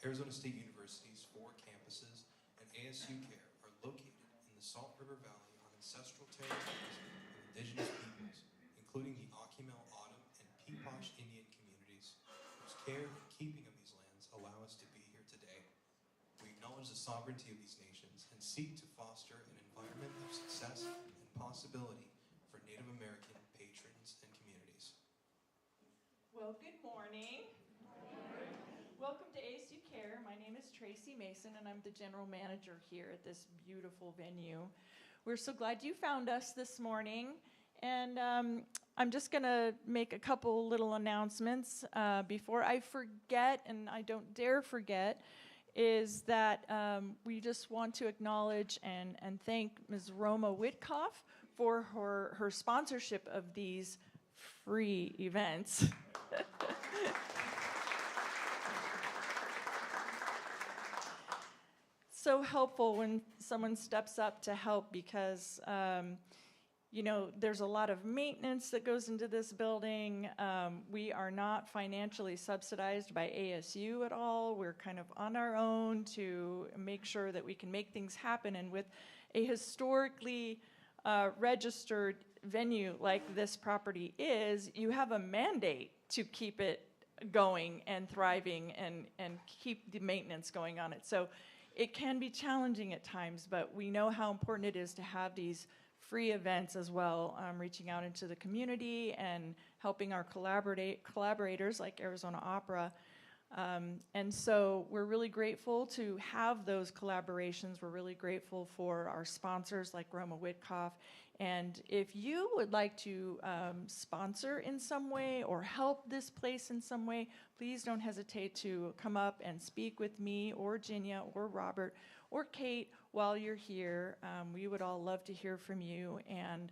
Arizona State University's 4 campuses and ASU Kerr are located in the Salt River Valley on ancestral territories of indigenous peoples, including the Akimel, Autumn, and Peeposh Indian communities, whose care and keeping of these lands allow us to be here today. We acknowledge the sovereignty of these nations and seek to foster an environment of success and possibility for Native American patrons and communities. Well, good morning. Welcome to ASU Care. My name is Tracy Mason, and I'm the general manager here at this beautiful venue. We're so glad you found us this morning, and I'm just going to make a couple little announcements before I forget, and I don't dare forget, is that we just want to acknowledge and thank Ms. Roma Witkoff for her sponsorship of these free events. So helpful when someone steps up to help because, you know, there's a lot of maintenance that goes into this building. We are not financially subsidized by ASU at all. We're kind of on our own to make sure that we can make things happen. And with a historically registered venue like this property is, you have a mandate to keep it going and thriving and keep the maintenance going on it. So it can be challenging at times, but we know how important it is to have these free events as well, reaching out into the community and helping our collaborators like Arizona Opera. And so we're really grateful to have those collaborations. We're really grateful for our sponsors like Roma Witkoff. And if you would like to sponsor in some way or help this place in some way, please don't hesitate to come up and speak with me or Ginia or Robert or Kate while you're here. We would all love to hear from you and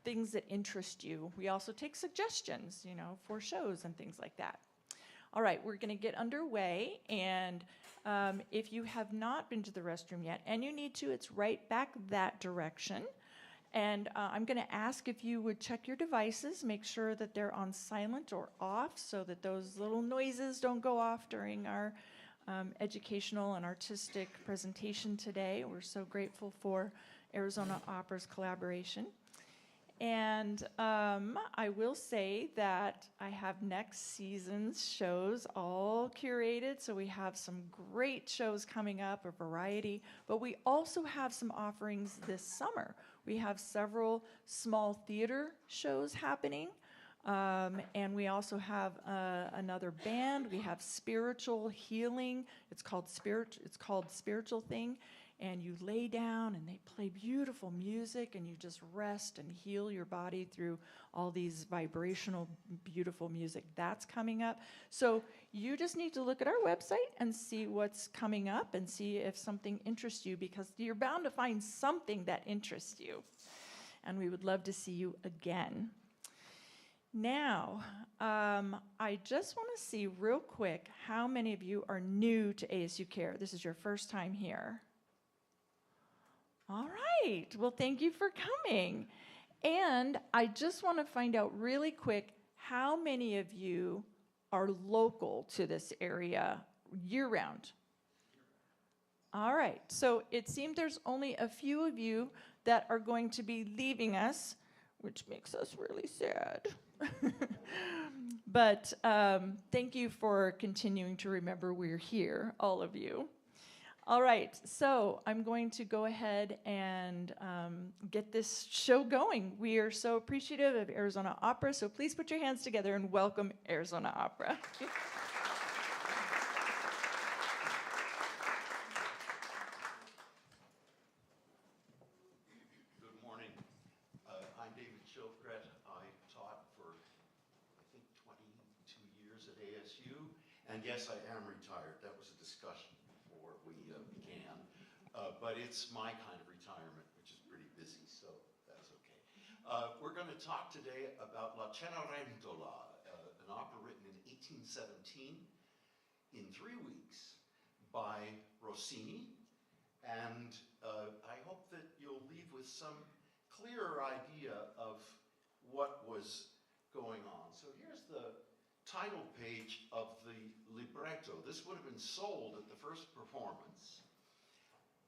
things that interest you. We also take suggestions, you know, for shows and things like that. All right, we're going to get underway, and if you have not been to the restroom yet, and you need to, it's right back that direction. And I'm going to ask if you would check your devices, make sure that they're on silent or off so that those little noises don't go off during our educational and artistic presentation today. We're so grateful for Arizona Opera's collaboration. And I will say that I have next season's shows all curated, so we have some great shows coming up, a variety, but we also have some offerings this summer. We have several small theater shows happening, and we also have another band. We have spiritual healing. It's called Spiritual Thing. And you lay down and they play beautiful music and you just rest and heal your body through all these vibrational, beautiful music. That's coming up. So you just need to look at our website and see what's coming up and see if something interests you, because you're bound to find something that interests you. And we would love to see you again. Now, I just want to see real quick how many of you are new to ASU Care. This is your first time here. All right, well, thank you for coming. And I just want to find out really quick how many of you are local to this area year-round? All right, so it seems there's only a few of you that are going to be leaving us, which makes us really sad. But thank you for continuing to remember we're here, all of you. All right, so I'm going to go ahead and get this show going. We are so appreciative of Arizona Opera, so please put your hands together and welcome Arizona Opera. Good morning. I'm David Schildkret. I taught for, I think, 22 years at ASU, and yes, I am retired. That was a discussion before we began, but it's my kind of retirement, which is pretty busy, so that's okay. We're going to talk today about La Cenerentola, an opera written in 1817 in 3 weeks by Rossini, and I hope that you'll leave with some clearer idea of what was going on. So here's the title page of the libretto. This would have been sold at the first performance,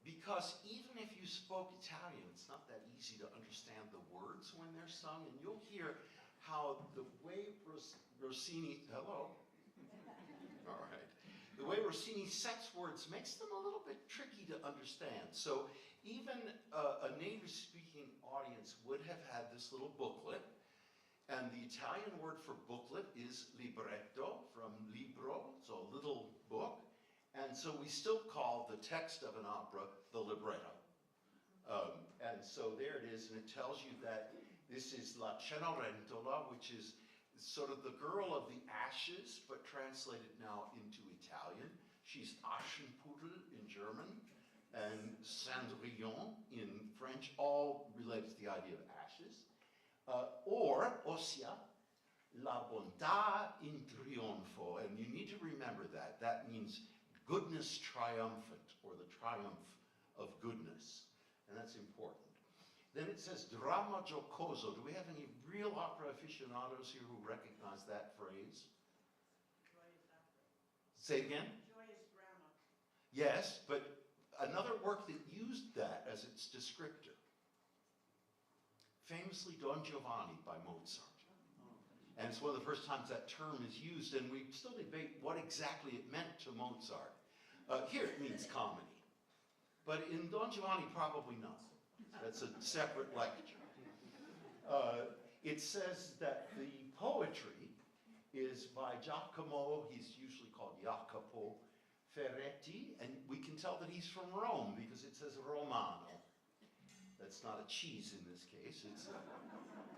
because even if you spoke Italian, it's not that easy to understand the words when they're sung, and you'll hear how the way Rossini, hello? All right. The way Rossini sets words makes them a little bit tricky to understand. So even a native-speaking audience would have had this little booklet, and the Italian word for booklet is libretto, from libro, so little book. And so we still call the text of an opera the libretto. And so there it is, and it tells you that this is La Cenerentola, which is sort of the girl of the ashes, but translated now into Italian. She's Aschenputtel in German, and Cendrillon in French, all related to the idea of ashes. Or, ossia, la bontà in trionfo, and you need to remember that. That means goodness triumphant, or the triumph of goodness, and that's important. Then it says drama giocoso. Do we have any real opera aficionados here who recognize that phrase? Say it again? Joyous drama. Yes, but another work that used that as its descriptor. Famously Don Giovanni by Mozart. And it's one of the first times that term is used, and we still debate what exactly it meant to Mozart. Here it means comedy. But in Don Giovanni, probably not. That's a separate lecture. It says that the poetry is by Giacomo, he's usually called Jacopo Ferretti, and we can tell that he's from Rome because it says Romano. That's not a cheese in this case.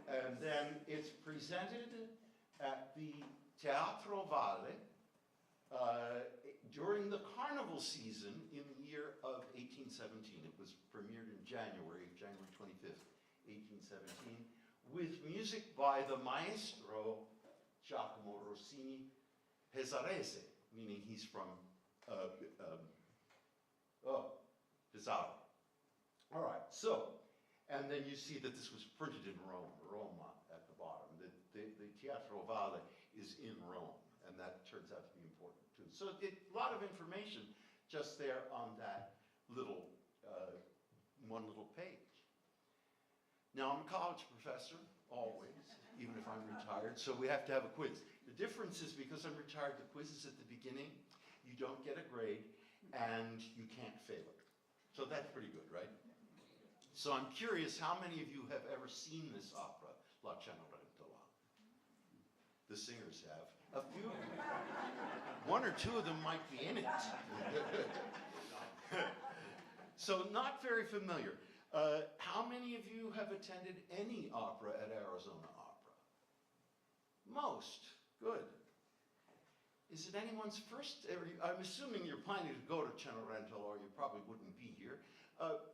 And then it's presented at the Teatro Valle during the carnival season in the year of 1817. It was premiered in January 25th, 1817, with music by the maestro Giacomo Rossini Pesarese, meaning he's from Pesaro. All right, so, and then you see that this was printed in Rome, Roma at the bottom. The Teatro Valle is in Rome, and that turns out to be important too. So a lot of information just there on that little, one little page. Now, I'm a college professor, always, even if I'm retired, so we have to have a quiz. The difference is because I'm retired, the quiz is at the beginning, you don't get a grade, and you can't fail it. So that's pretty good, right? So I'm curious, how many of you have ever seen this opera, La Cenerentola? The singers have. A few. One or two of them might be in it. So not very familiar. How many of you have attended any opera at Arizona Opera? Most. Good. Is it anyone's first? I'm assuming you're planning to go to Cenerentola, or you probably wouldn't be here.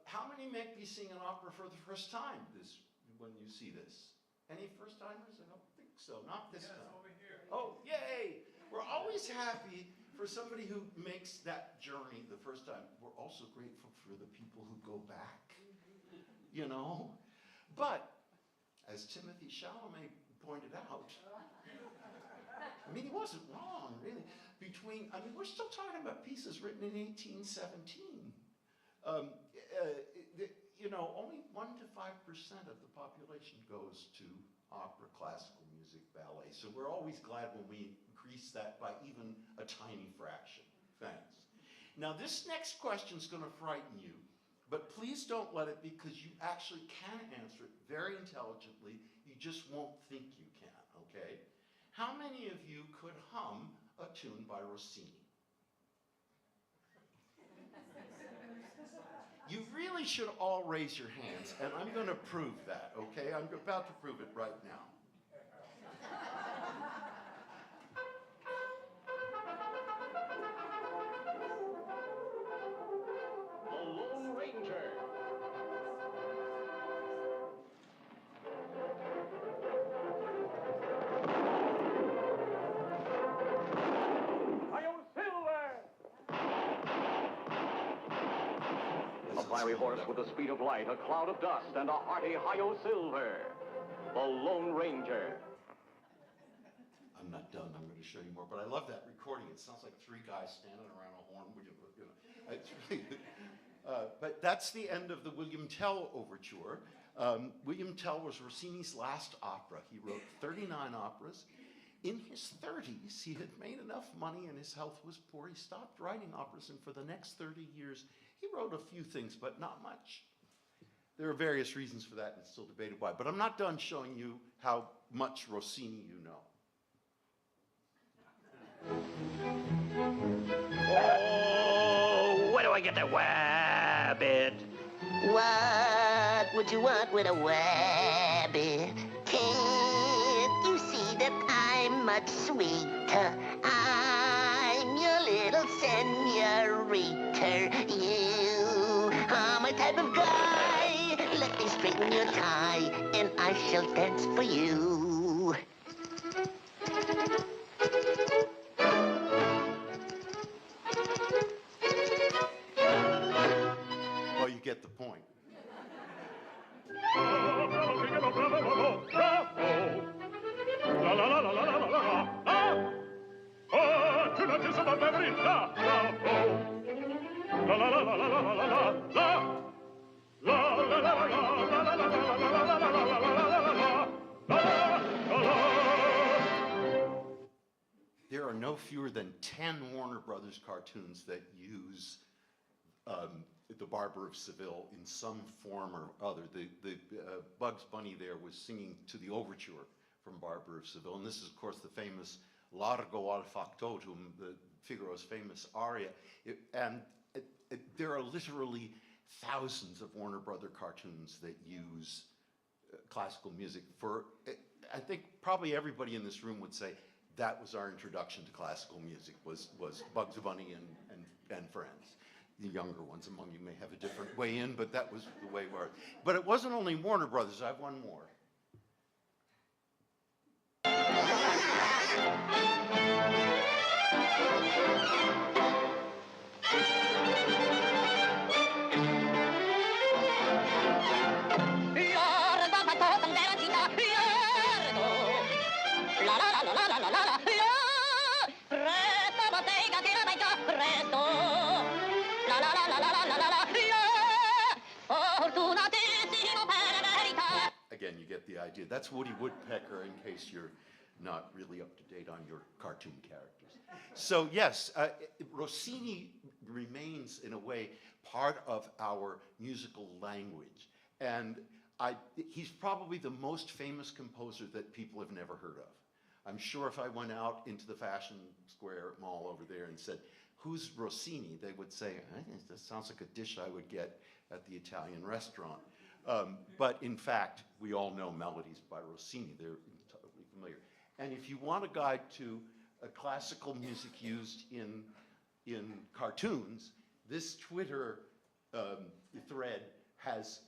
How many might be seeing an opera for the first time when you see this? Any first-timers? I don't think so. Not this time. Over here. Oh, yay! We're always happy for somebody who makes that journey the first time. We're also grateful for the people who go back, you know? But, as Timothy Chalamet pointed out, I mean, he wasn't wrong, really. We're still talking about pieces written in 1817. Only 1 to 5% of the population goes to opera, classical music, ballet. So we're always glad when we increase that by even a tiny fraction. Thanks. Now, this next question is going to frighten you, but please don't let it, because you actually can answer it very intelligently. You just won't think you can, okay? How many of you could hum a tune by Rossini? You really should all raise your hands, and I'm going to prove that, okay? I'm about to prove it right now. The Lone Ranger. A fiery horse with the speed of light, a cloud of dust, and a hearty hi-yo silver. The Lone Ranger. I'm not done. I'm going to show you more. But I love that recording. It sounds like three guys standing around a horn. It's really, but that's the end of the William Tell overture. William Tell was Rossini's last opera. He wrote 39 operas. In his 30s, he had made enough money and his health was poor. He stopped writing operas, and for the next 30 years, he wrote a few things, but not much. There are various reasons for that, and it's still debated why. But I'm not done showing you how much Rossini you know. Oh, where do I get that wabbit? What would you want with a wabbit? Can't you see that I'm much sweeter? I'm your little senorita. You are my type of guy. Let me straighten your tie, and I shall dance for you. Well, you get the point. There are no fewer than 10 Warner Brothers cartoons that use the Barber of Seville in some form or other. The Bugs Bunny there was singing to the overture from Barber of Seville, and this is, of course, the famous Largo al Factotum, the Figaro's famous aria. There are literally thousands of Warner Brother cartoons that use classical music. I think probably everybody in this room would say that was our introduction to classical music, was Bugs Bunny and Friends. The younger ones among you may have a different way in, but that was the way it was. But it wasn't only Warner Brothers. I have one more. Again, you get the idea. That's Woody Woodpecker, in case you're not really up to date on your cartoon characters. So yes, Rossini remains, in a way, part of our musical language. And he's probably the most famous composer that people have never heard of. I'm sure if I went out into the Fashion Square Mall over there and said, "Who's Rossini?" they would say, "That sounds like a dish I would get at the Italian restaurant." But in fact, we all know melodies by Rossini. They're totally familiar. And if you want a guide to classical music used in cartoons, this Twitter thread has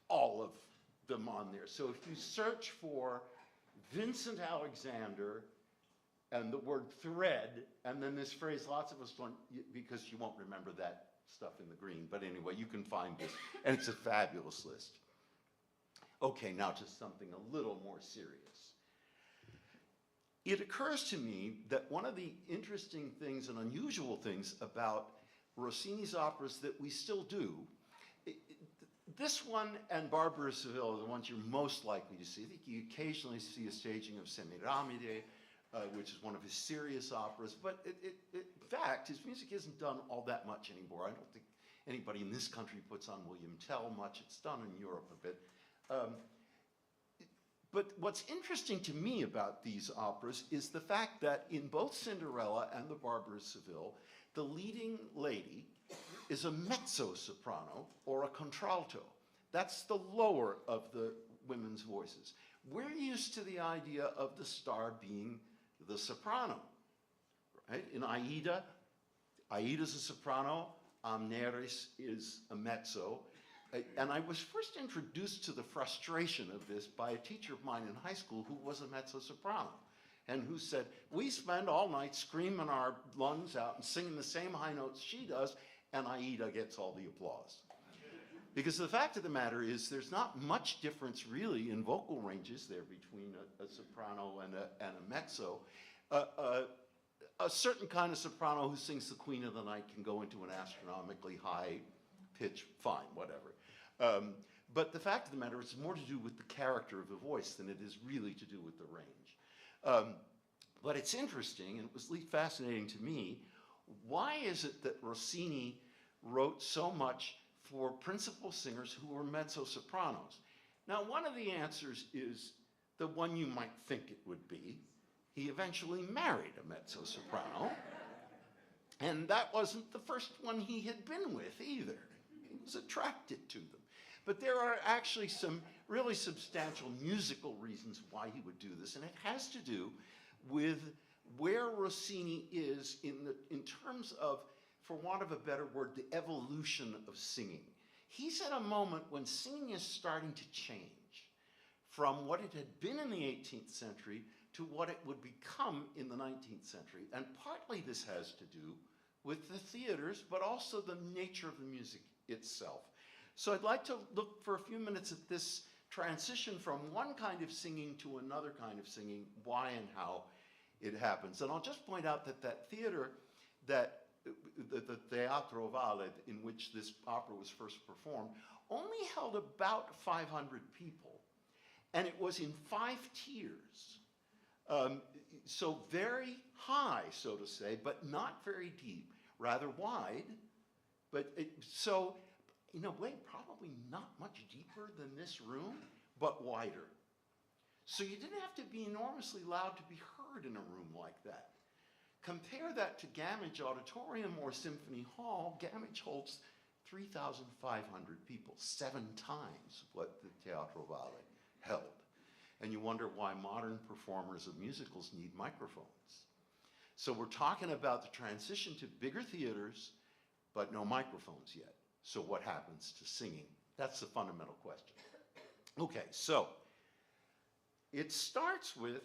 all of them on there. So if you search for Vincent Alexander and the word thread, and then this phrase, lots of us don't, because you won't remember that stuff in the green, but anyway, you can find this, and it's a fabulous list. Okay, now to something a little more serious. It occurs to me that one of the interesting things and unusual things about Rossini's operas that we still do, this one and Barber of Seville are the ones you're most likely to see. I think you occasionally see a staging of Semiramide, which is one of his serious operas, but in fact, his music isn't done all that much anymore. I don't think anybody in this country puts on William Tell much. It's done in Europe a bit. But what's interesting to me about these operas is the fact that in both Cinderella and the Barber of Seville, the leading lady is a mezzo-soprano or a contralto. That's the lower of the women's voices. We're used to the idea of the star being the soprano, right? In Aida, Aida's a soprano, Amneris is a mezzo. And I was first introduced to the frustration of this by a teacher of mine in high school who was a mezzo-soprano and who said, "We spend all night screaming our lungs out and singing the same high notes she does, and Aida gets all the applause." Because the fact of the matter is there's not much difference really in vocal ranges there between a soprano and a mezzo. A certain kind of soprano who sings the Queen of the Night can go into an astronomically high pitch, fine, whatever. But the fact of the matter is it's more to do with the character of the voice than it is really to do with the range. But it's interesting, and it was fascinating to me, why is it that Rossini wrote so much for principal singers who were mezzo-sopranos? Now, one of the answers is the one you might think it would be. He eventually married a mezzo-soprano, and that wasn't the first one he had been with either. He was attracted to them. But there are actually some really substantial musical reasons why he would do this, and it has to do with where Rossini is in terms of, for want of a better word, the evolution of singing. He's at a moment when singing is starting to change from what it had been in the 18th century to what it would become in the 19th century. And partly this has to do with the theaters, but also the nature of the music itself. So I'd like to look for a few minutes at this transition from one kind of singing to another kind of singing, why and how it happens. And I'll just point out that that theater, that the Teatro Valle, in which this opera was first performed, only held about 500 people. And it was in 5 tiers. So very high, so to say, but not very deep, rather wide. But so, in a way, probably not much deeper than this room, but wider. So you didn't have to be enormously loud to be heard in a room like that. Compare that to Gamage Auditorium or Symphony Hall. Gamage holds 3,500 people, 7 times what the Teatro Valle held. And you wonder why modern performers of musicals need microphones. So we're talking about the transition to bigger theaters, but no microphones yet. So what happens to singing? That's the fundamental question. Okay, so it starts with,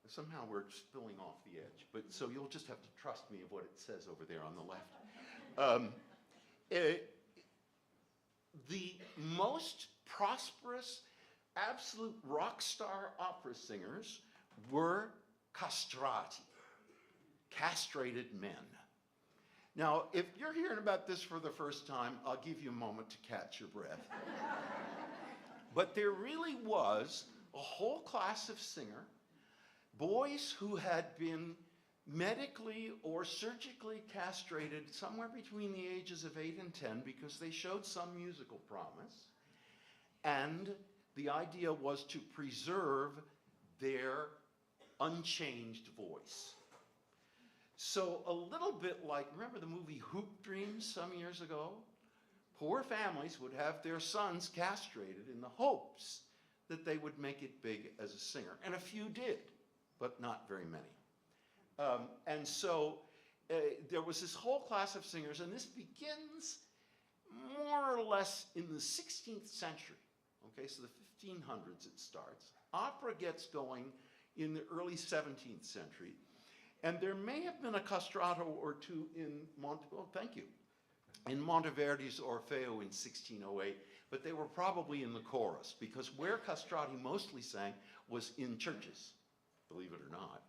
somehow we're spilling off the edge, but so you'll just have to trust me of what it says over there on the left. The most prosperous, absolute rock star opera singers were castrati, castrated men. Now, if you're hearing about this for the first time, I'll give you a moment to catch your breath. But there really was a whole class of singer, boys who had been medically or surgically castrated somewhere between the ages of 8 and 10 because they showed some musical promise. And the idea was to preserve their unchanged voice. So a little bit like, remember the movie Hoop Dreams some years ago? Poor families would have their sons castrated in the hopes that they would make it big as a singer. And a few did, but not very many. And so there was this whole class of singers, and this begins more or less in the 16th century. Okay, so the 1500s it starts. Opera gets going in the early 17th century. And there may have been a castrato or two in Monteverdi's Orfeo in 1608, but they were probably in the chorus, because where castrati mostly sang was in churches, believe it or not.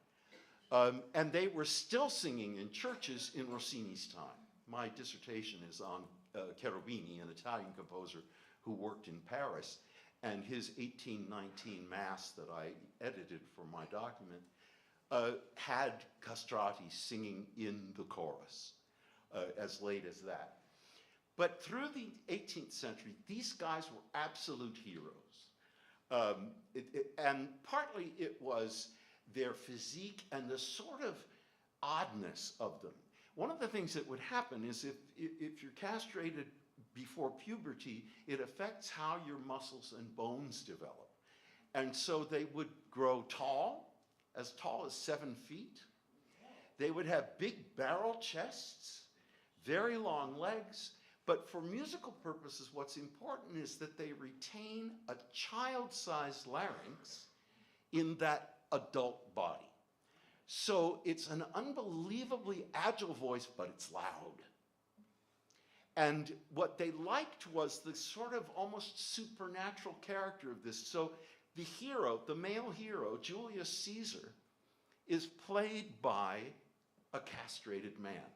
And they were still singing in churches in Rossini's time. My dissertation is on Cherubini, an Italian composer who worked in Paris, and his 1819 Mass that I edited for my document had castrati singing in the chorus as late as that. But through the 18th century, these guys were absolute heroes. And partly it was their physique and the sort of oddness of them. One of the things that would happen is if you're castrated before puberty, it affects how your muscles and bones develop. And so they would grow tall as 7 feet. They would have big barrel chests, very long legs, but for musical purposes, what's important is that they retain a child-sized larynx in that adult body. So it's an unbelievably agile voice, but it's loud. And what they liked was the sort of almost supernatural character of this. So the hero, the male hero, Julius Caesar, is played by a castrated man.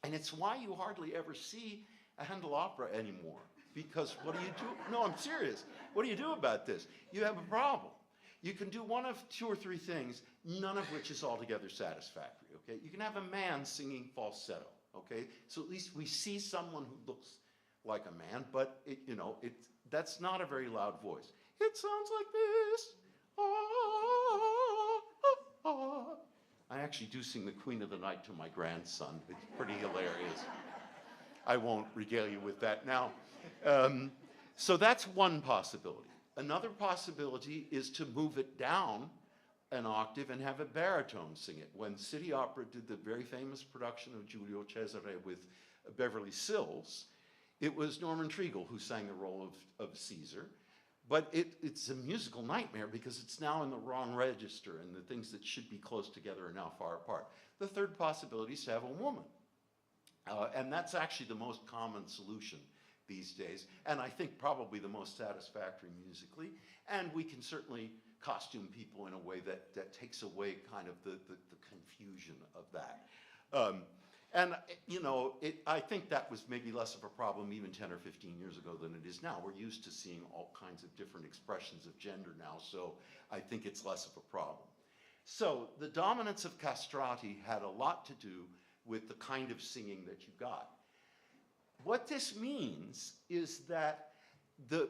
And it's why you hardly ever see a Handel opera anymore. Because what do you do? No, I'm serious. What do you do about this? You have a problem. You can do one of 2 or 3 things, none of which is altogether satisfactory, okay? You can have a man singing falsetto, okay? So at least we see someone who looks like a man, but that's not a very loud voice. It sounds like this. I actually do sing the Queen of the Night to my grandson. It's pretty hilarious. I won't regale you with that now. So that's one possibility. Another possibility is to move it down an octave and have a baritone sing it. When City Opera did the very famous production of Giulio Cesare with Beverly Sills, it was Norman Treagle who sang the role of Caesar. But it's a musical nightmare because it's now in the wrong register and the things that should be close together are now far apart. The third possibility is to have a woman. And that's actually the most common solution these days, and I think probably the most satisfactory musically. And we can certainly costume people in a way that takes away kind of the confusion of that. I think that was maybe less of a problem even 10 or 15 years ago than it is now. We're used to seeing all kinds of different expressions of gender now, so I think it's less of a problem. So the dominance of castrati had a lot to do with the kind of singing that you got. What this means is that the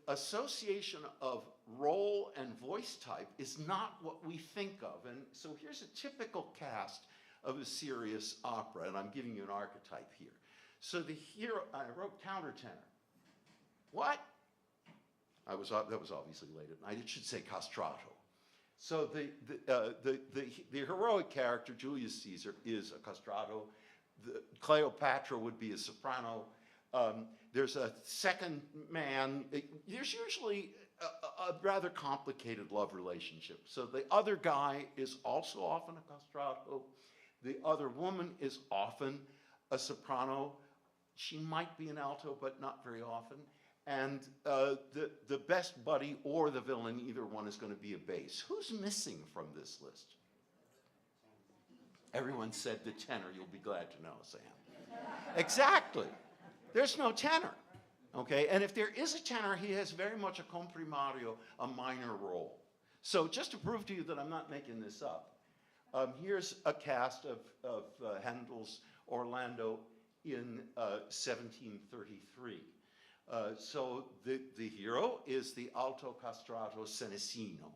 association of role and voice type is not what we think of. And so here's a typical cast of a serious opera, and I'm giving you an archetype here. So the hero, I wrote countertenor. What? That was obviously late at night. It should say castrato. So the heroic character, Julius Caesar, is a castrato. Cleopatra would be a soprano. There's a second man. There's usually a rather complicated love relationship. So the other guy is also often a castrato. The other woman is often a soprano. She might be an alto, but not very often. And the best buddy or the villain, either one, is going to be a bass. Who's missing from this list? Everyone said the tenor. You'll be glad to know, Sam. Exactly. There's no tenor. Okay, and if there is a tenor, he has very much a comprimario, a minor role. So just to prove to you that I'm not making this up, here's a cast of Handel's Orlando in 1733. So the hero is the alto castrato Senesino.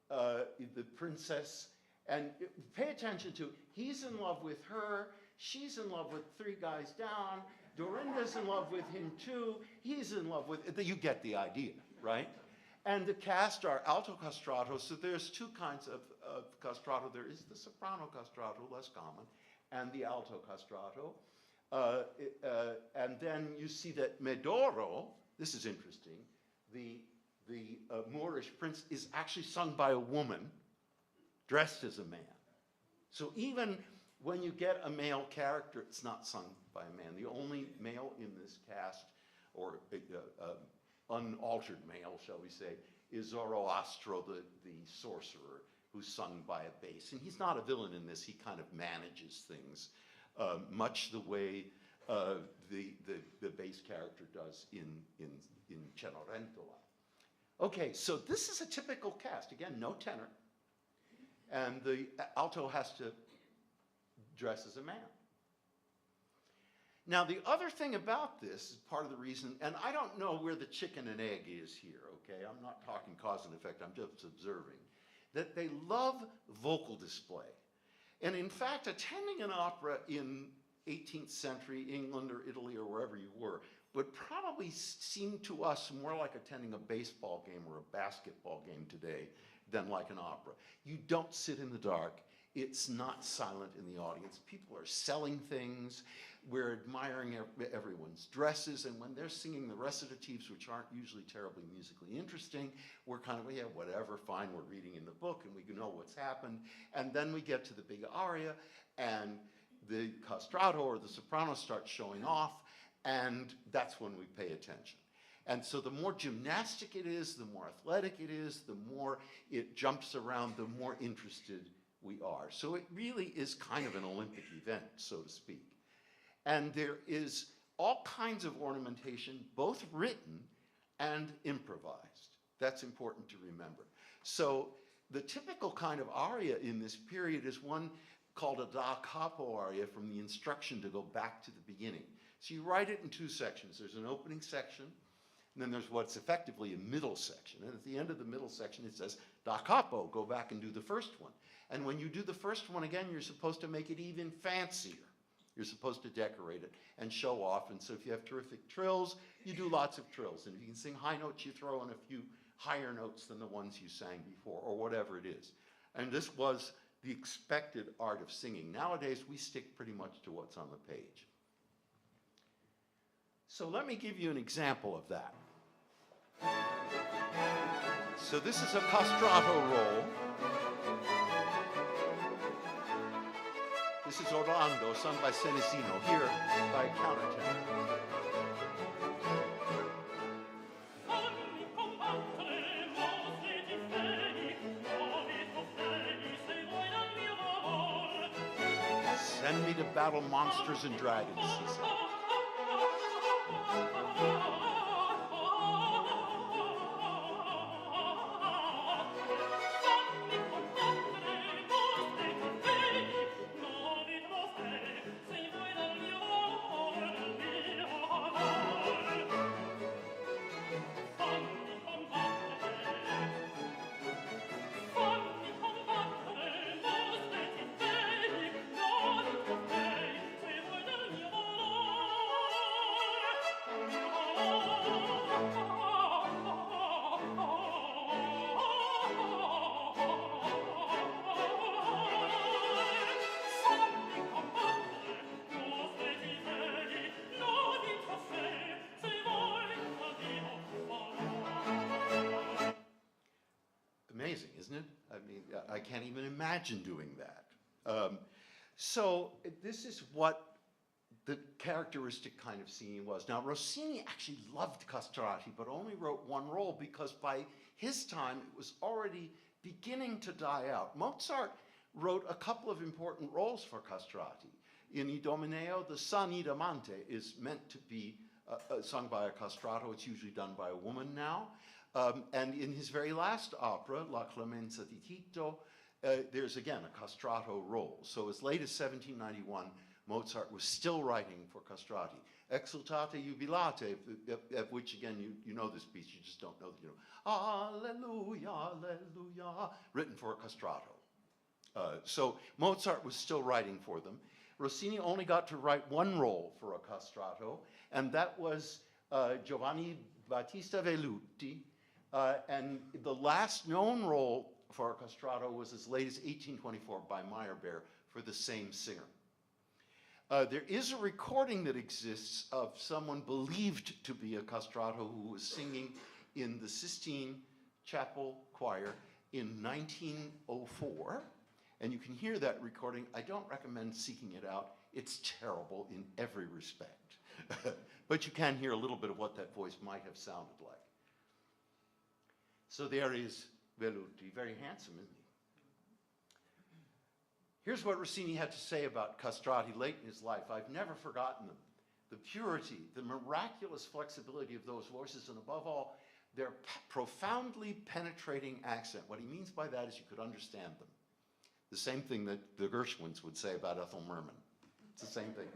The princess, and pay attention to, he's in love with her, she's in love with 3 guys down, Dorinda's in love with him too, he's in love with, you get the idea, right? And the cast are alto castrato, so there's 2 kinds of castrato. There is the soprano castrato, less common, and the alto castrato. And then you see that Medoro, this is interesting, the Moorish prince is actually sung by a woman dressed as a man. So even when you get a male character, it's not sung by a man. The only male in this cast, or unaltered male, shall we say, is Zoroastro, the sorcerer, who's sung by a bass. And he's not a villain in this. He kind of manages things, much the way the bass character does in Cenerentola. Okay, so this is a typical cast. Again, no tenor. And the alto has to dress as a man. Now, the other thing about this is part of the reason, and I don't know where the chicken and egg is here, okay? I'm not talking cause and effect, I'm just observing, that they love vocal display. And in fact, attending an opera in 18th century England or Italy or wherever you were would probably seem to us more like attending a baseball game or a basketball game today than like an opera. You don't sit in the dark. It's not silent in the audience. People are selling things. We're admiring everyone's dresses, and when they're singing the recitatives, which aren't usually terribly musically interesting, we're kind of, yeah, whatever, fine, we're reading in the book, and we know what's happened. And then we get to the big aria, and the castrato or the soprano starts showing off, and that's when we pay attention. And so the more gymnastic it is, the more athletic it is, the more it jumps around, the more interested we are. So it really is kind of an Olympic event, so to speak. And there is all kinds of ornamentation, both written and improvised. That's important to remember. So the typical kind of aria in this period is one called a da capo aria, from the instruction to go back to the beginning. So you write it in two sections. There's an opening section, and then there's what's effectively a middle section. And at the end of the middle section, it says, da capo, go back and do the first one. And when you do the first one again, you're supposed to make it even fancier. You're supposed to decorate it and show off. And so if you have terrific trills, you do lots of trills. And if you can sing high notes, you throw in a few higher notes than the ones you sang before, or whatever it is. And this was the expected art of singing. Nowadays, we stick pretty much to what's on the page. So let me give you an example of that. So this is a castrato roll. This is Orlando, sung by Senesino, here by a countertenor. Send me to battle monsters and dragons, he said. Amazing, isn't it? I mean, I can't even imagine doing that. So this is what the characteristic kind of singing was. Now, Rossini actually loved castrati, but only wrote one roll because by his time, it was already beginning to die out. Mozart wrote a couple of important roles for castrati. In Idomeneo, the son Idamante is meant to be sung by a castrato. It's usually done by a woman now. And in his very last opera, La Clemenza di Tito, there's again a castrato role. So as late as 1791, Mozart was still writing for castrati. Exultate jubilate, at which again, you know this piece, you just don't know, Alleluia, Alleluia, written for a castrato. So Mozart was still writing for them. Rossini only got to write one role for a castrato, and that was Giovanni Battista Velluti. And the last known role for a castrato was as late as 1824 by Meyerbeer for the same singer. There is a recording that exists of someone believed to be a castrato who was singing in the Sistine Chapel Choir in 1904. And you can hear that recording. I don't recommend seeking it out. It's terrible in every respect. But you can hear a little bit of what that voice might have sounded like. So there is Velluti, very handsome, isn't he? Here's what Rossini had to say about castrati late in his life. I've never forgotten them. The purity, the miraculous flexibility of those voices, and above all, their profoundly penetrating accent. What he means by that is you could understand them. The same thing that the Gershwins would say about Ethel Merman. It's the same thing.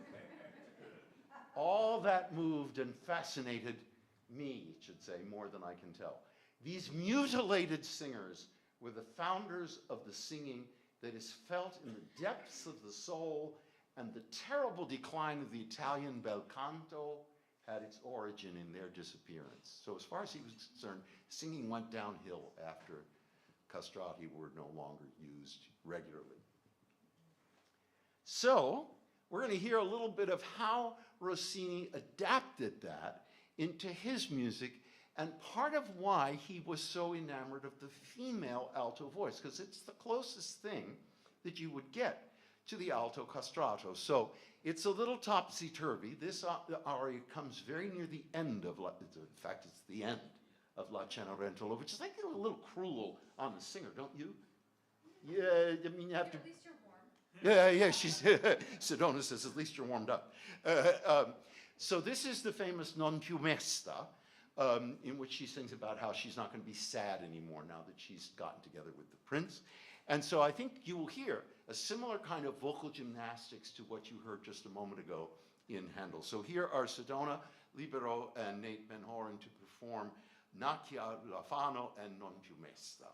All that moved and fascinated me, it should say, more than I can tell. These mutilated singers were the founders of the singing that is felt in the depths of the soul, and the terrible decline of the Italian bel canto had its origin in their disappearance. So as far as he was concerned, singing went downhill after castrati were no longer used regularly. So we're going to hear a little bit of how Rossini adapted that into his music, and part of why he was so enamored of the female alto voice, because it's the closest thing that you would get to the alto castrato. So it's a little topsy-turvy. This aria comes very near the end of, in fact, it's the end of La Cenerentola, which is, I think, a little cruel on the singer, don't you? Yeah, I mean, you have to... At least you're warm. Yeah, she's, Sedona says, at least you're warmed up. So this is the famous Non più mesta, in which she sings about how she's not going to be sad anymore now that she's gotten together with the prince. And so I think you will hear a similar kind of vocal gymnastics to what you heard just a moment ago in Handel. So here are Sedona Libero and Nate Van Horen to perform Natia Lafano and Non più mesta.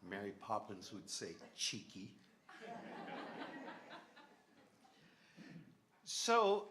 Mary Poppins would say, cheeky. So,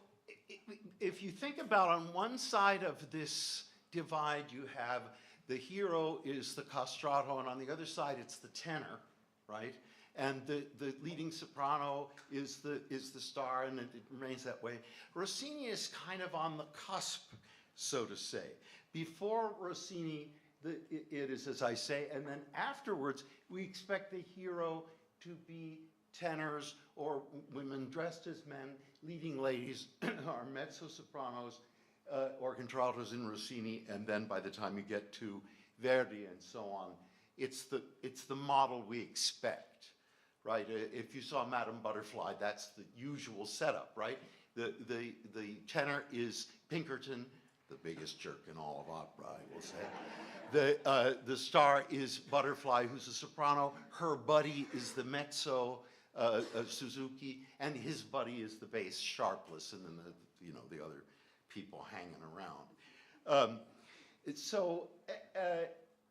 if you think about on one side of this divide, you have the hero is the castrato, and on the other side, it's the tenor, right? And the leading soprano is the star, and it remains that way. Rossini is kind of on the cusp, so to say. Before Rossini, it is as I say, and then afterwards, we expect the hero to be tenors or women dressed as men, leading ladies are mezzo-sopranos or contraltos in Rossini, and then by the time you get to Verdi and so on, it's the model we expect, right? If you saw Madame Butterfly, that's the usual setup, right? The tenor is Pinkerton, the biggest jerk in all of opera, I will say. The star is Butterfly, who's a soprano. Her buddy is the mezzo, Suzuki, and his buddy is the bass, Sharpless, and then the other people hanging around.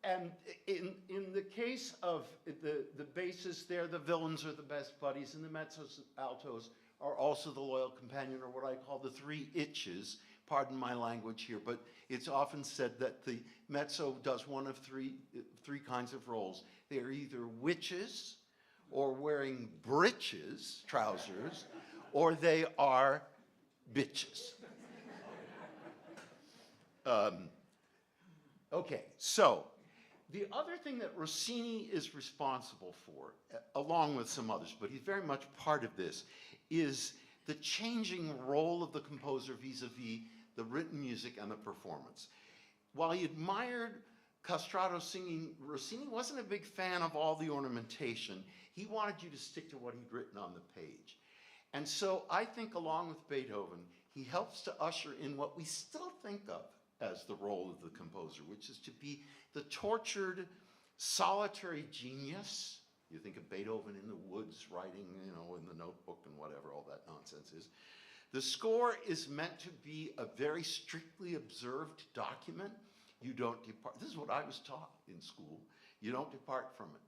And in the case of the basses, there the villains are the best buddies, and the mezzos altos are also the loyal companion, or what I call the three itches. Pardon my language here, but it's often said that the mezzo does one of three kinds of roles. They are either witches, or wearing breeches, trousers, or they are bitches. Okay, so the other thing that Rossini is responsible for, along with some others, but he's very much part of this, is the changing role of the composer vis-a-vis the written music and the performance. While he admired castrato singing, Rossini wasn't a big fan of all the ornamentation. He wanted you to stick to what he'd written on the page. And so I think, along with Beethoven, he helps to usher in what we still think of as the role of the composer, which is to be the tortured, solitary genius. You think of Beethoven in the woods writing, in the notebook and whatever all that nonsense is. The score is meant to be a very strictly observed document. You don't depart. This is what I was taught in school. You don't depart from it.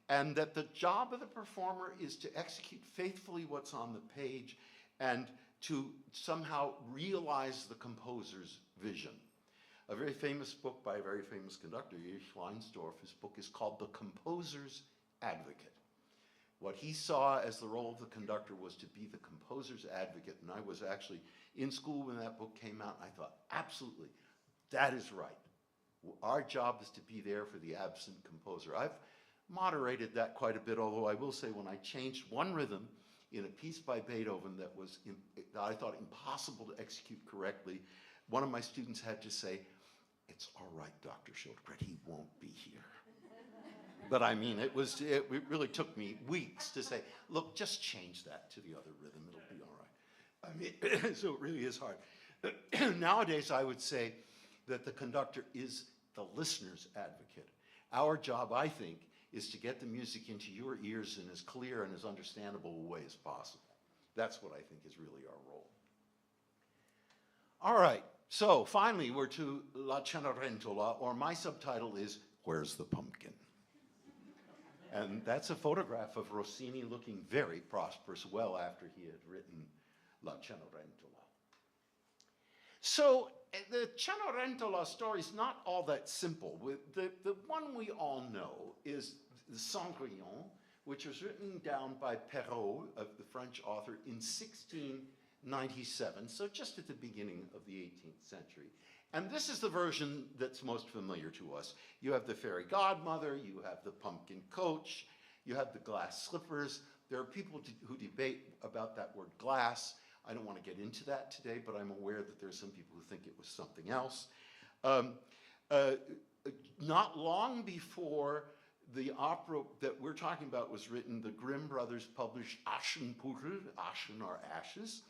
And that the job of the performer is to execute faithfully what's on the page and to somehow realize the composer's vision. A very famous book by a very famous conductor, Erich Leinsdorf, his book is called The Composer's Advocate. What he saw as the role of the conductor was to be the composer's advocate, and I was actually in school when that book came out, and I thought, absolutely, that is right. Our job is to be there for the absent composer. I've moderated that quite a bit, although I will say when I changed one rhythm in a piece by Beethoven that that I thought impossible to execute correctly. One of my students had to say, "It's all right, Dr. Schildkret, he won't be here." But I mean, it really took me weeks to say, "Look, just change that to the other rhythm, it'll be all right." I mean, so it really is hard. Nowadays, I would say that the conductor is the listener's advocate. Our job, I think, is to get the music into your ears in as clear and as understandable a way as possible. That's what I think is really our role. All right, so finally we're to La Cenerentola, or my subtitle is Where's the Pumpkin? And that's a photograph of Rossini looking very prosperous well after he had written La Cenerentola. So the Cenerentola story is not all that simple. The one we all know is the Cendrillon, which was written down by Perrault, the French author, in 1697, so just at the beginning of the 18th century. And this is the version that's most familiar to us. You have the fairy godmother, you have the pumpkin coach, you have the glass slippers. There are people who debate about that word glass. I don't want to get into that today, but I'm aware that there's some people who think it was something else. Not long before the opera that we're talking about was written, the Grimm brothers published Aschenputtel, Ashen are ashes,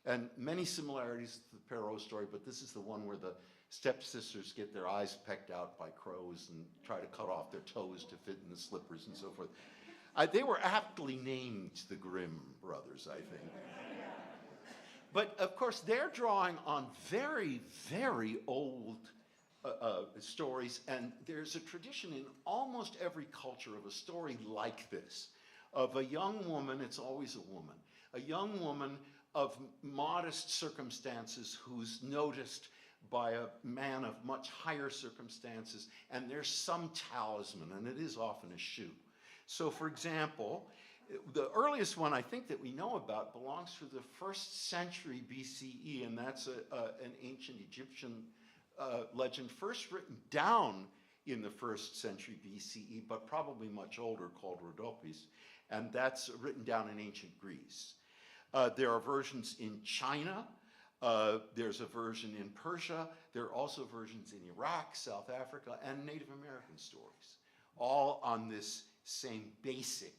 and many similarities to the Perrault story, but this is the one where the stepsisters get their eyes pecked out by crows and try to cut off their toes to fit in the slippers and so forth. They were aptly named the Grimm brothers, I think. But of course, they're drawing on very, very old stories, and there's a tradition in almost every culture of a story like this, of a young woman, it's always a woman, a young woman of modest circumstances who's noticed by a man of much higher circumstances, and there's some talisman, and it is often a shoe. So for example, the earliest one I think that we know about belongs to the 1st century BCE, and that's an ancient Egyptian legend first written down in the 1st century BCE, but probably much older, called Rhodopis, and that's written down in ancient Greece. There are versions in China, there's a version in Persia, there are also versions in Iraq, South Africa, and Native American stories, all on this same basic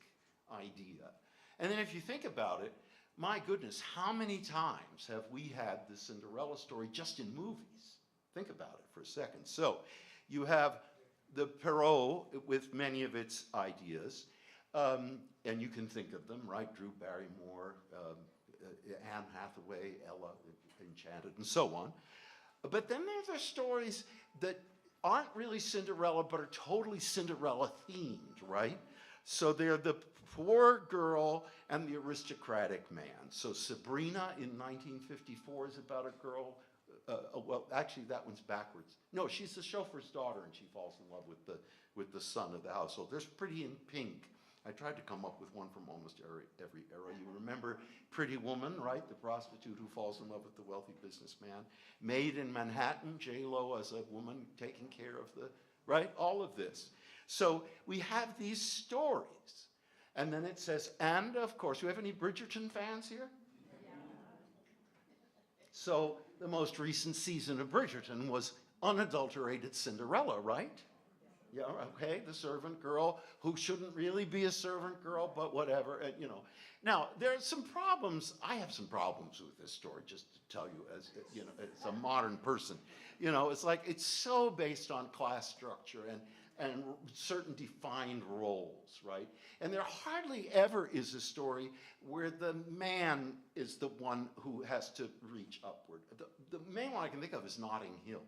idea. And then if you think about it, my goodness, how many times have we had the Cinderella story just in movies? Think about it for a second. So you have the Perrault with many of its ideas, and you can think of them, right? Drew Barrymore, Anne Hathaway, Ella, Enchanted, and so on. But then there are stories that aren't really Cinderella, but are totally Cinderella themed, right? So they're the poor girl and the aristocratic man. So Sabrina in 1954 is about a girl, well, actually that one's backwards. No, she's the chauffeur's daughter and she falls in love with the son of the household. There's Pretty in Pink. I tried to come up with one from almost every era. You remember Pretty Woman, right? The prostitute who falls in love with the wealthy businessman. Maid in Manhattan, J-Lo as a woman taking care of the, right? All of this. So we have these stories. And then it says, and of course, do we have any Bridgerton fans here? Yeah. So the most recent season of Bridgerton was unadulterated Cinderella, right? Yeah, okay, the servant girl who shouldn't really be a servant girl, but whatever, you know. Now, there are some problems. I have some problems with this story, just to tell you, as you know, as a modern person. You know, it's like it's so based on class structure and certain defined roles, right? And there hardly ever is a story where the man is the one who has to reach upward. The main one I can think of is Notting Hill.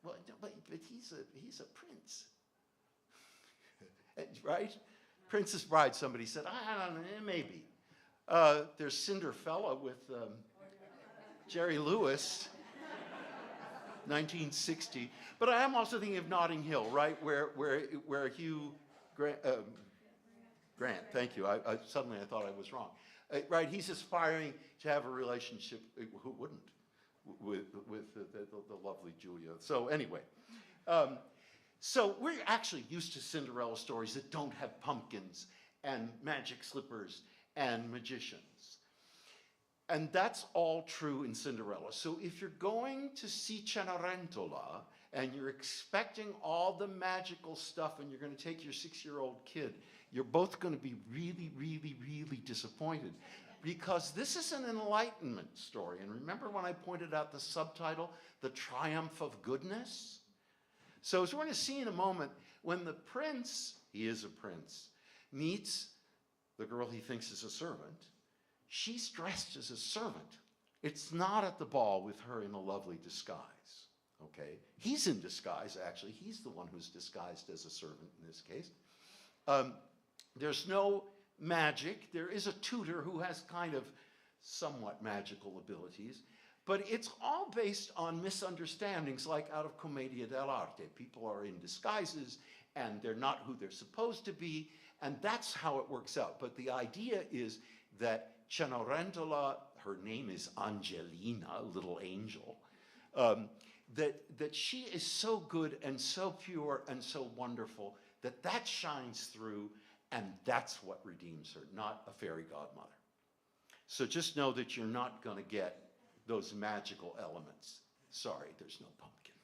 Well, but he's a prince, right? Princess Bride, somebody said, I don't know, maybe. There's Cinderella with Jerry Lewis, 1960. But I am also thinking of Notting Hill, right, where Hugh Grant, thank you. Suddenly I thought I was wrong. Right, he's aspiring to have a relationship. Who wouldn't? With the lovely Julia. So anyway, so we're actually used to Cinderella stories that don't have pumpkins and magic slippers and magicians. And that's all true in Cinderella. So if you're going to see Cenerentola and you're expecting all the magical stuff and you're going to take your 6-year-old kid, you're both going to be really, really, really disappointed, because this is an Enlightenment story. And remember when I pointed out the subtitle, The Triumph of Goodness? So as we're going to see in a moment, when the prince, he is a prince, meets the girl he thinks is a servant, she's dressed as a servant. It's not at the ball with her in a lovely disguise, okay? He's in disguise, actually. He's the one who's disguised as a servant in this case. There's no magic. There is a tutor who has kind of somewhat magical abilities, but it's all based on misunderstandings, like out of Commedia dell'arte. People are in disguises, and they're not who they're supposed to be, and that's how it works out. But the idea is that Cenerentola, her name is Angelina, little angel, that she is so good and so pure and so wonderful that shines through, and that's what redeems her, not a fairy godmother. So just know that you're not going to get those magical elements. Sorry, there's no pumpkin.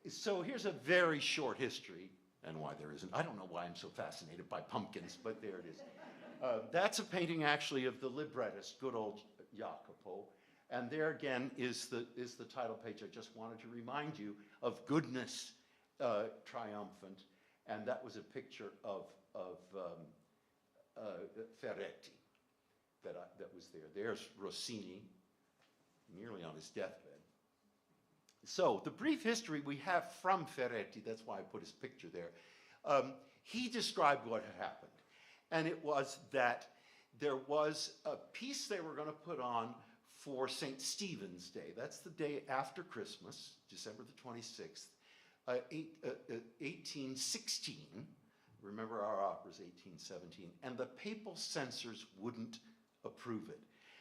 So here's a very short history, and why there isn't. I don't know why I'm so fascinated by pumpkins, but there it is. That's a painting, actually, of the librettist, good old Jacopo. And there again is the title page. I just wanted to remind you of goodness triumphant, and that was a picture of Ferretti that was there. There's Rossini, nearly on his deathbed. So the brief history we have from Ferretti, that's why I put his picture there, he described what had happened. And it was that there was a piece they were going to put on for St. Stephen's Day. That's the day after Christmas, December the 26th, 1816. Remember, our opera's 1817. And the papal censors wouldn't approve it.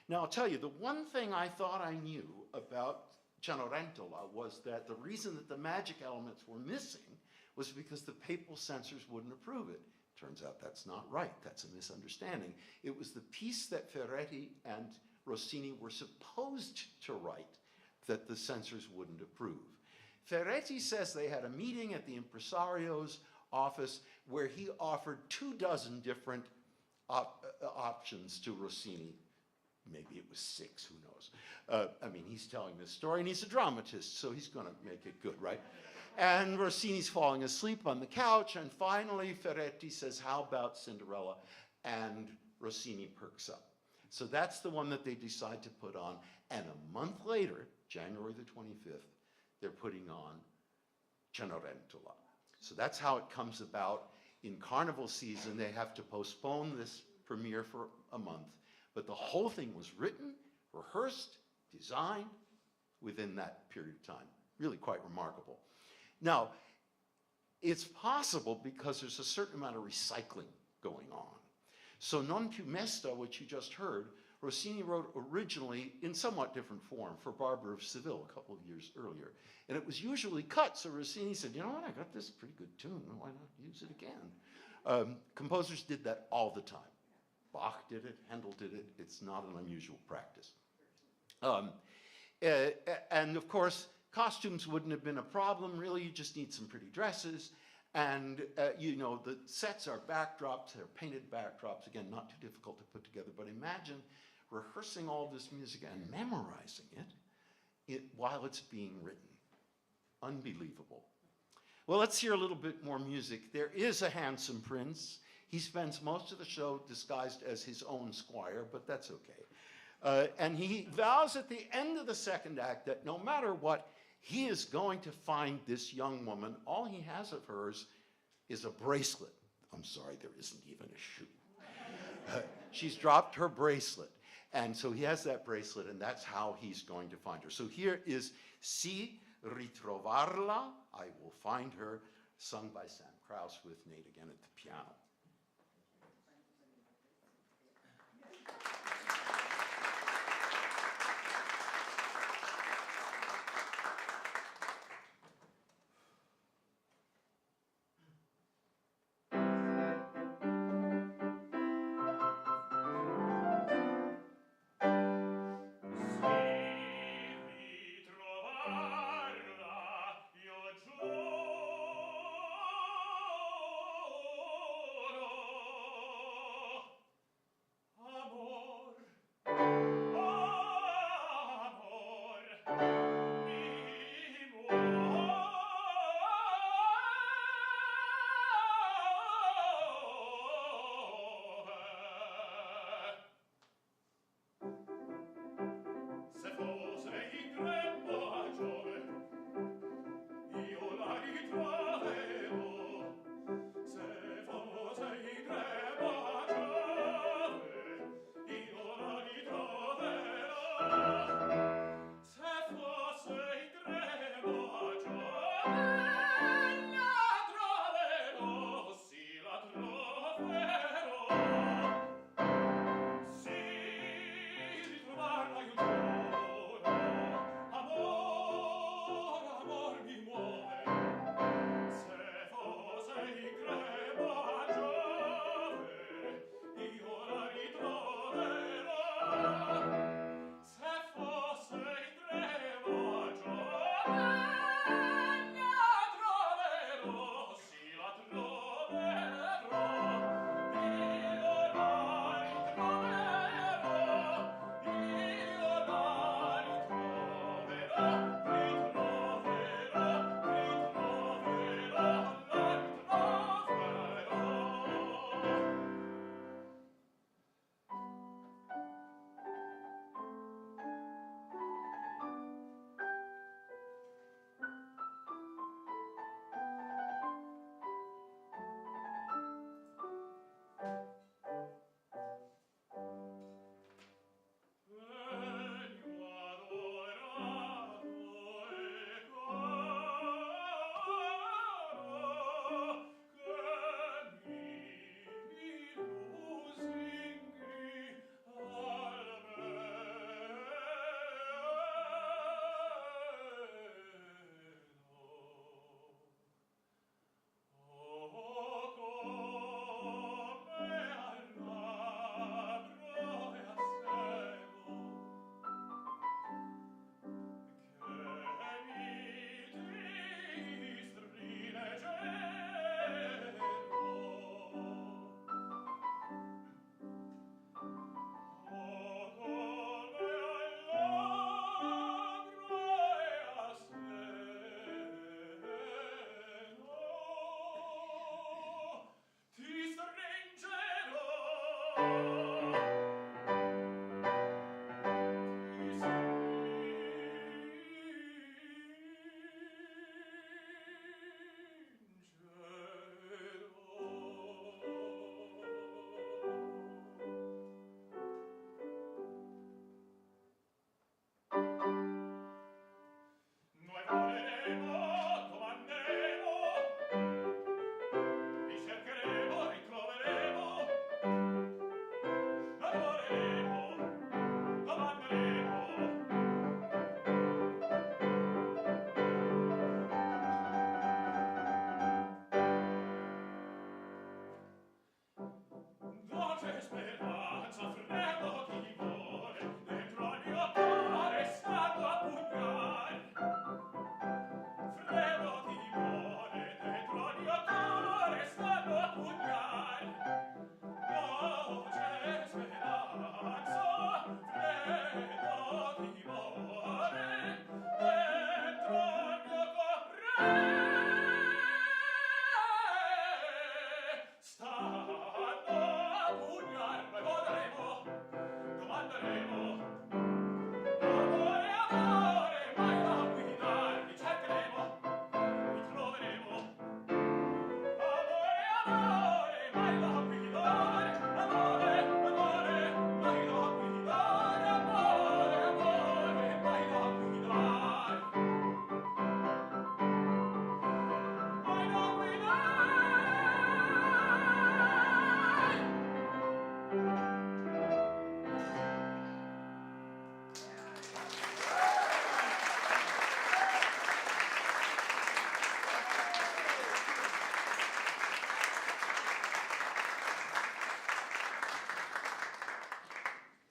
Now, I'll tell you, the one thing I thought I knew about Cenerentola was that the reason that the magic elements were missing was because the papal censors wouldn't approve it. Turns out that's not right. That's a misunderstanding. It was the piece that Ferretti and Rossini were supposed to write that the censors wouldn't approve. Ferretti says they had a meeting at the impresario's office where he offered 24 different options to Rossini. Maybe it was 6, who knows? I mean, he's telling this story, and he's a dramatist, so he's going to make it good, right? And Rossini's falling asleep on the couch, and finally Ferretti says, how about Cinderella? And Rossini perks up. So that's the one that they decide to put on, and a month later, January the 25th, they're putting on Cenerentola. So that's how it comes about. In Carnival season, they have to postpone this premiere for a month, but the whole thing was written, rehearsed, designed within that period of time. Really quite remarkable. Now, it's possible because there's a certain amount of recycling going on. So Non più mesta, which you just heard, Rossini wrote originally in somewhat different form for Barbara of Seville a couple of years earlier. And it was usually cut, so Rossini said, you know what, I got this pretty good tune, why not use it again? Composers did that all the time. Bach did it, Handel did it, it's not an unusual practice. And of course, costumes wouldn't have been a problem, really, you just need some pretty dresses. And you know, the sets are backdrops, they're painted backdrops, again, not too difficult to put together, but imagine rehearsing all this music and memorizing it while it's being written. Unbelievable. Well, let's hear a little bit more music. There is a handsome prince. He spends most of the show disguised as his own squire, but that's okay. And he vows at the end of the second act that no matter what, he is going to find this young woman. All he has of hers is a bracelet. I'm sorry, there isn't even a shoe. She's dropped her bracelet. And so he has that bracelet, and that's how he's going to find her. So here is Si ritrovarla, I will find her, sung by Sam Krause with Nate again at the piano.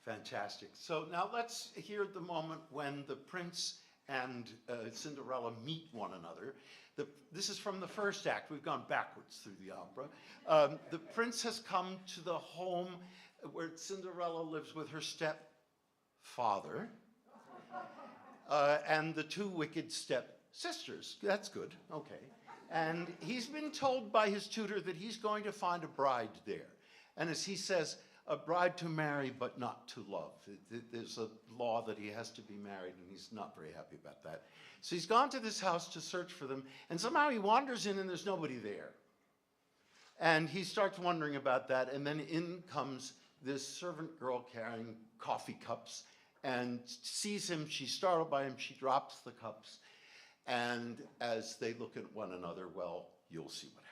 Fantastic. So now let's hear the moment when the prince and Cinderella meet one another. This is from the first act. We've gone backwards through the opera. The prince has come to the home where Cinderella lives with her stepfather and the two wicked stepsisters. That's good. Okay. And he's been told by his tutor that he's going to find a bride there. And as he says, a bride to marry but not to love. There's a law that he has to be married, and he's not very happy about that. So he's gone to this house to search for them, and somehow he wanders in and there's nobody there. And he starts wondering about that, and then in comes this servant girl carrying coffee cups and sees him. She's startled by him. She drops the cups. And as they look at one another, well, you'll see what happens.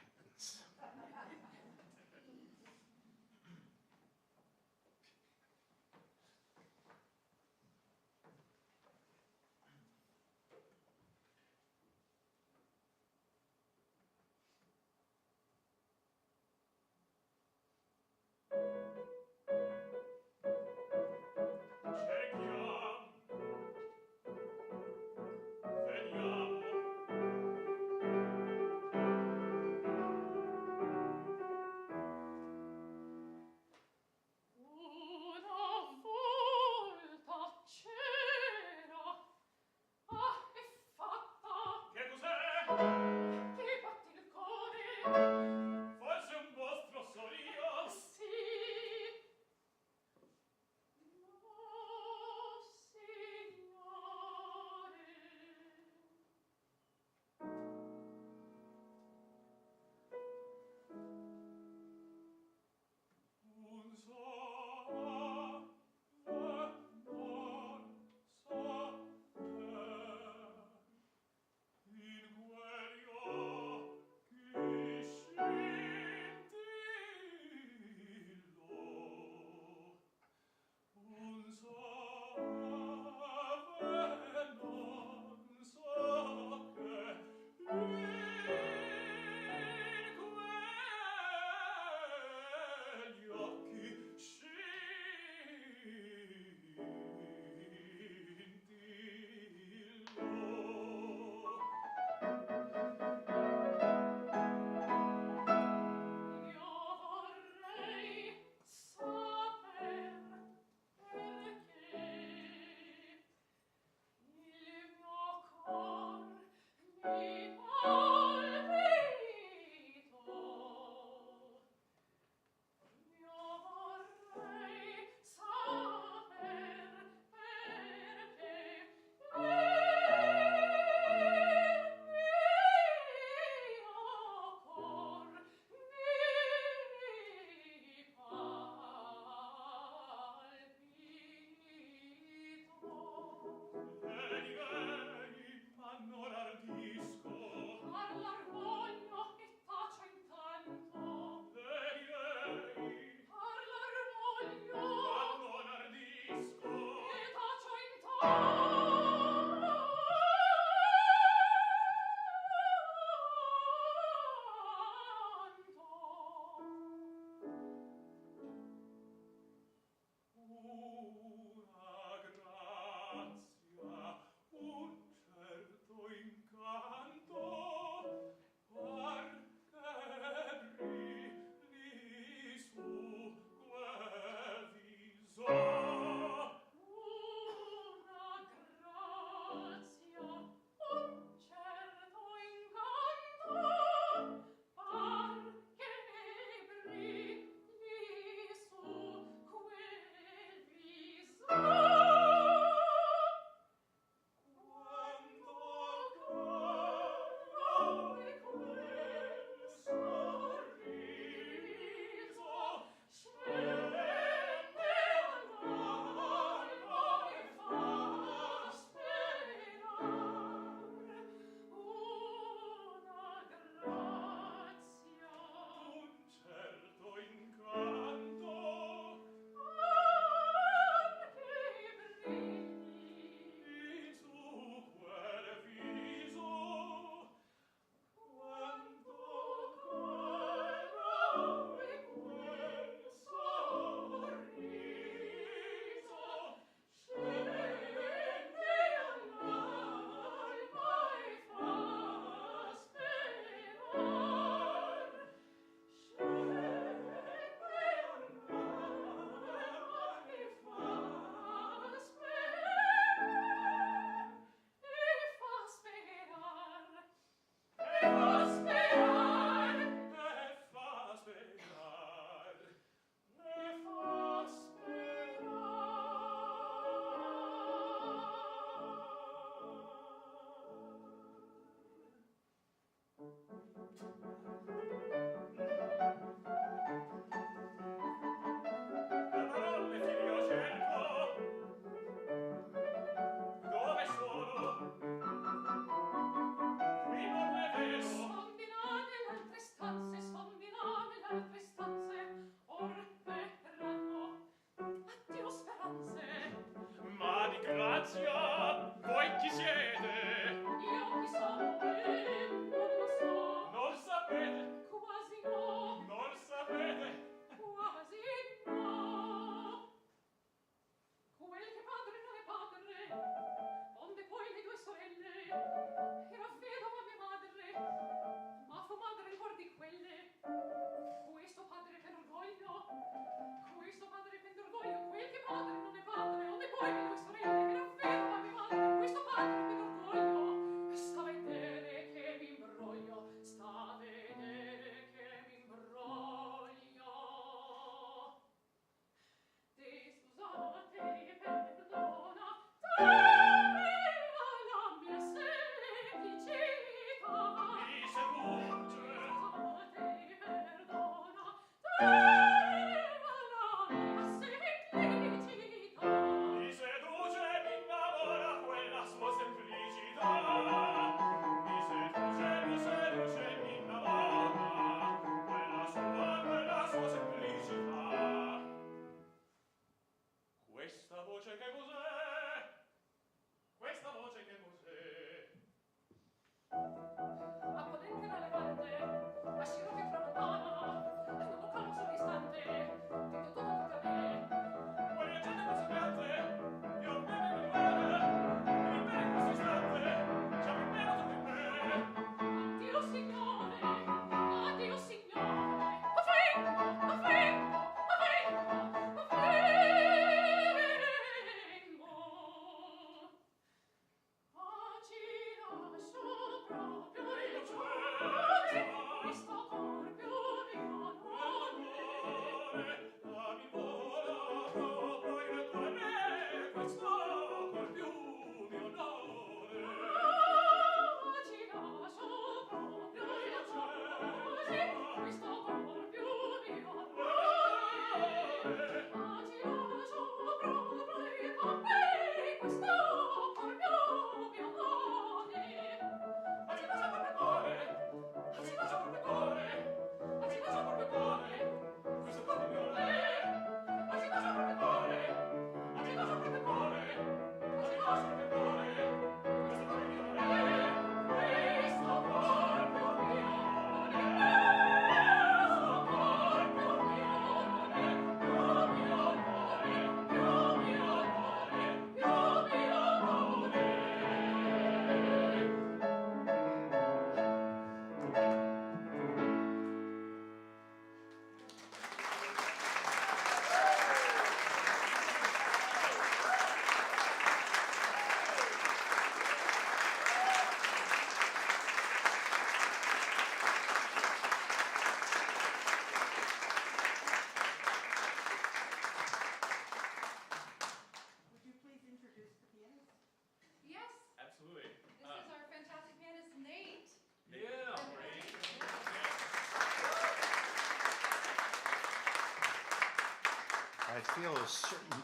I feel a certain,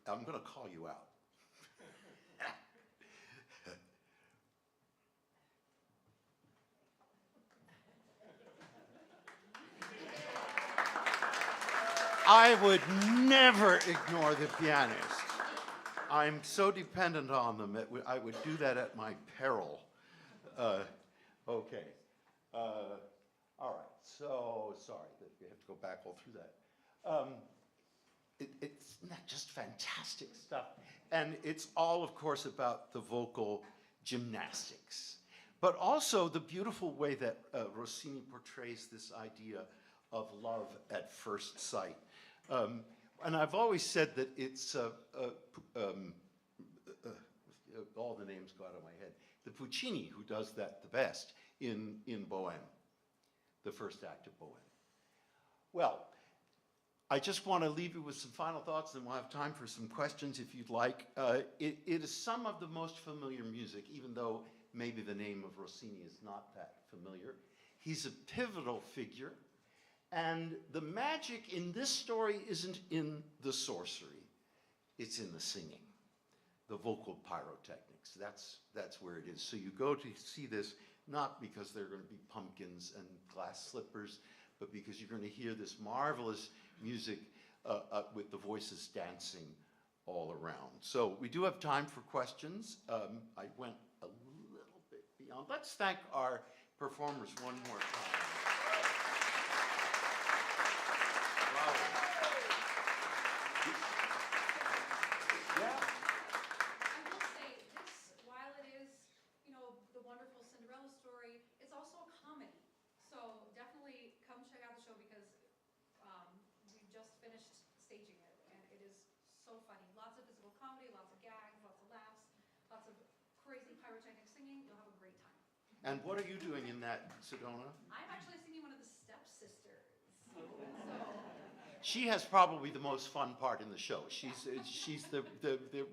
I'm going to call you out. I would never ignore the pianist. I'm so dependent on them, I would do that at my peril. Okay. All right, so sorry that we have to go back all through that. It's not just fantastic stuff. And it's all, of course, about the vocal gymnastics, but also the beautiful way that Rossini portrays this idea of love at first sight. And I've always said that it's, all the names go out of my head, the Puccini who does that the best in Bohème, the first act of Bohème. Well, I just want to leave you with some final thoughts, and we'll have time for some questions if you'd like. It is some of the most familiar music, even though maybe the name of Rossini is not that familiar. He's a pivotal figure, and the magic in this story isn't in the sorcery, it's in the singing, the vocal pyrotechnics. That's where it is. So you go to see this not because there are going to be pumpkins and glass slippers, but because you're going to hear this marvelous music with the voices dancing all around. So we do have time for questions. I went a little bit beyond. Let's thank our performers one more time. Wow. Yeah. I will say this, while it is, the wonderful Cinderella story, it's also a comedy. So definitely come check out the show because we just finished staging it and it is so funny. Lots of physical comedy, lots of gags, lots of laughs, lots of crazy pyrotechnic singing. You'll have a great time. And what are you doing in that, Sedona? I'm actually singing one of the stepsisters. So She has probably the most fun part in the show. She's the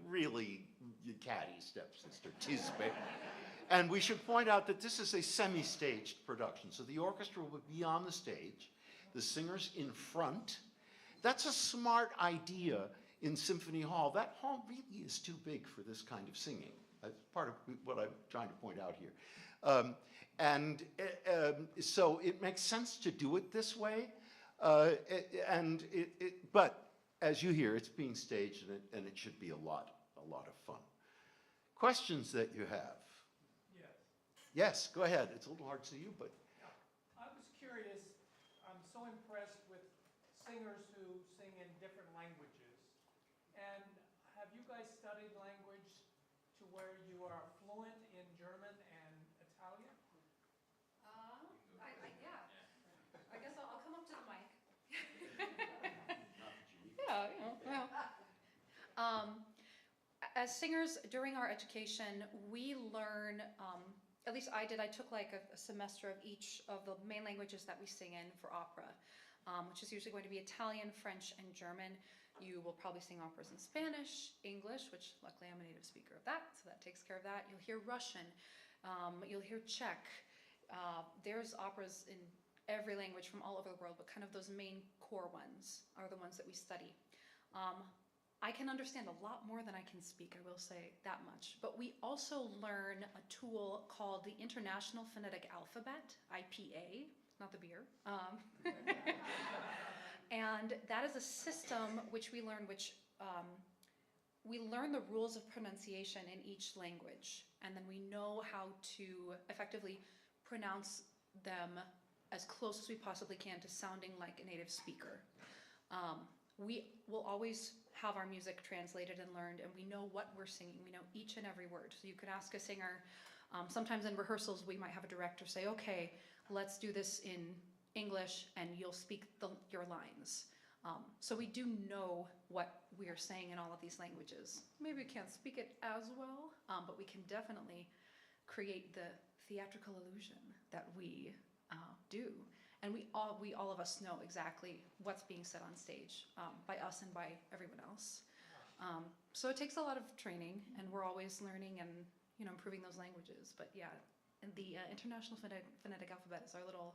really catty stepsister, Tisbe. And we should point out that this is a semi-staged production. So the orchestra will be on the stage, the singers in front. That's a smart idea in Symphony Hall. That hall really is too big for this kind of singing. That's part of what I'm trying to point out here. So it makes sense to do it this way. But as you hear, it's being staged and it should be a lot of fun. Questions that you have? Yes, go ahead. It's a little hard to see you, but. I was curious, I'm so impressed with singers who sing in different languages. And have you guys studied language to where you are fluent in German and Italian? yeah. I guess I'll come up to the mic. Yeah. As singers, during our education, we learn, at least I did, I took like a semester of each of the main languages that we sing in for opera, which is usually going to be Italian, French, and German. You will probably sing operas in Spanish, English, which luckily I'm a native speaker of that, so that takes care of that. You'll hear Russian, you'll hear Czech. There's operas in every language from all over the world, but kind of those main core ones are the ones that we study. I can understand a lot more than I can speak, I will say that much. But we also learn a tool called the International Phonetic Alphabet, IPA, not the beer. And that is a system which we learn, we learn the rules of pronunciation in each language, and then we know how to effectively pronounce them as close as we possibly can to sounding like a native speaker. We will always have our music translated and learned, and we know what we're singing. We know each and every word. So you could ask a singer, sometimes in rehearsals we might have a director say, okay, let's do this in English and you'll speak your lines. So we do know what we are saying in all of these languages. Maybe we can't speak it as well, but we can definitely create the theatrical illusion that we do. And we all of us know exactly what's being said on stage by us and by everyone else. So it takes a lot of training, and we're always learning and improving those languages. But yeah, and the International Phonetic Alphabet is our little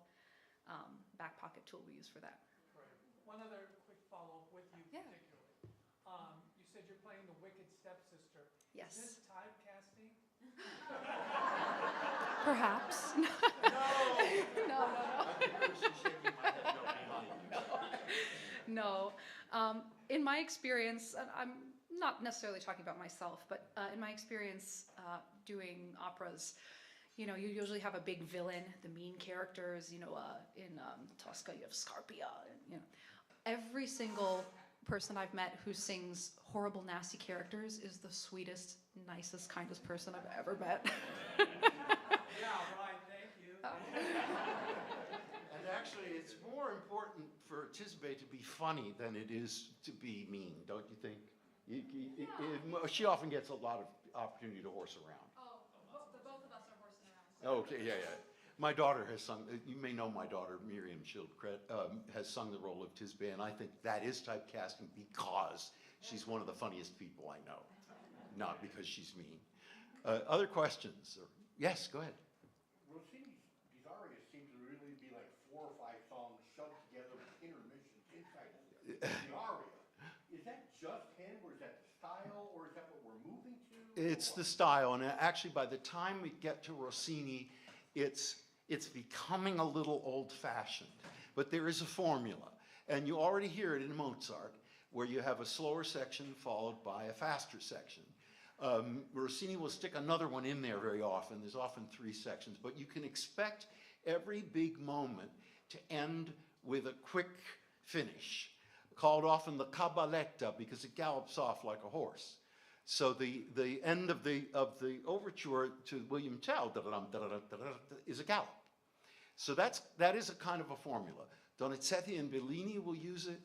back pocket tool we use for that. Right. One other quick follow-up. playing the wicked stepsister. Yes. Is this typecasting? Perhaps. No. No. In my experience, and I'm not necessarily talking about myself, but in my experience doing operas, you know, you usually have a big villain, the mean characters, you know, in Tosca you have Scarpia, and, you know. Every single person I've met who sings horrible, nasty characters is the sweetest, nicest, kindest person I've ever met. Yeah, right, thank you. And actually, it's more important for Tisbe to be funny than it is to be mean, don't you think? She often gets a lot of opportunity to horse around. Oh, the both of us are horsing around. Okay, yeah. My daughter has sung, you may know my daughter, Miriam Schildkret, has sung the role of Tisbe, and I think that is typecasting because she's one of the funniest people I know, not because she's mean. Other questions? Yes, go ahead. Rossini's these arias seem to really be like 4 or 5 songs shoved together with intermissions inside the aria. Is that just him, or is that the style, or is that what we're moving to? It's the style, and actually by the time we get to Rossini, it's becoming a little old-fashioned, but there is a formula, and you already hear it in Mozart, where you have a slower section followed by a faster section. Rossini will stick another one in there very often. There's often 3 sections, but you can expect every big moment to end with a quick finish, called often the cabaletta because it gallops off like a horse. So the end of the overture to William Tell is a gallop. So that is a kind of a formula. Donizetti and Bellini will use it.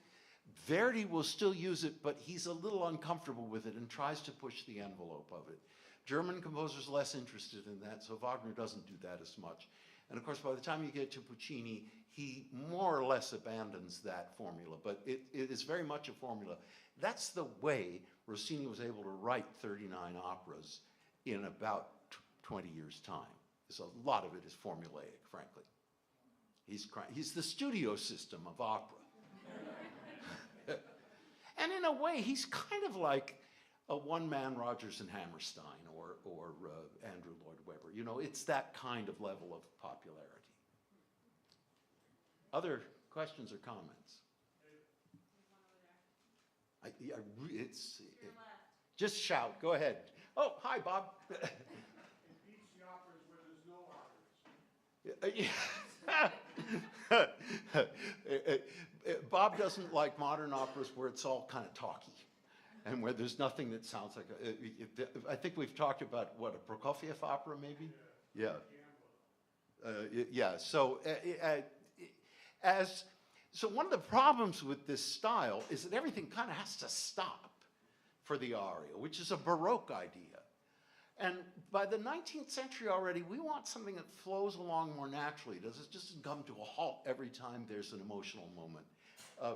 Verdi will still use it, but he's a little uncomfortable with it and tries to push the envelope of it. German composers less interested in that, so Wagner doesn't do that as much. And of course, by the time you get to Puccini, he more or less abandons that formula, but it is very much a formula. That's the way Rossini was able to write 39 operas in about 20 years' time. So a lot of it is formulaic, frankly. He's the studio system of opera. And in a way, he's kind of like a one-man Rodgers and Hammerstein or Andrew Lloyd Webber. You know, it's that kind of level of popularity. Other questions or comments? Just shout. Go ahead. Oh, hi, Bob. It beats the operas where there's no operas. Bob doesn't like modern operas where it's all kind of talky and where there's nothing that sounds like I think we've talked about, what, a Prokofiev opera maybe? Yeah. So so one of the problems with this style is that everything kind of has to stop for the aria, which is a Baroque idea. And by the 19th century already, we want something that flows along more naturally. It doesn't come to a halt every time there's an emotional moment,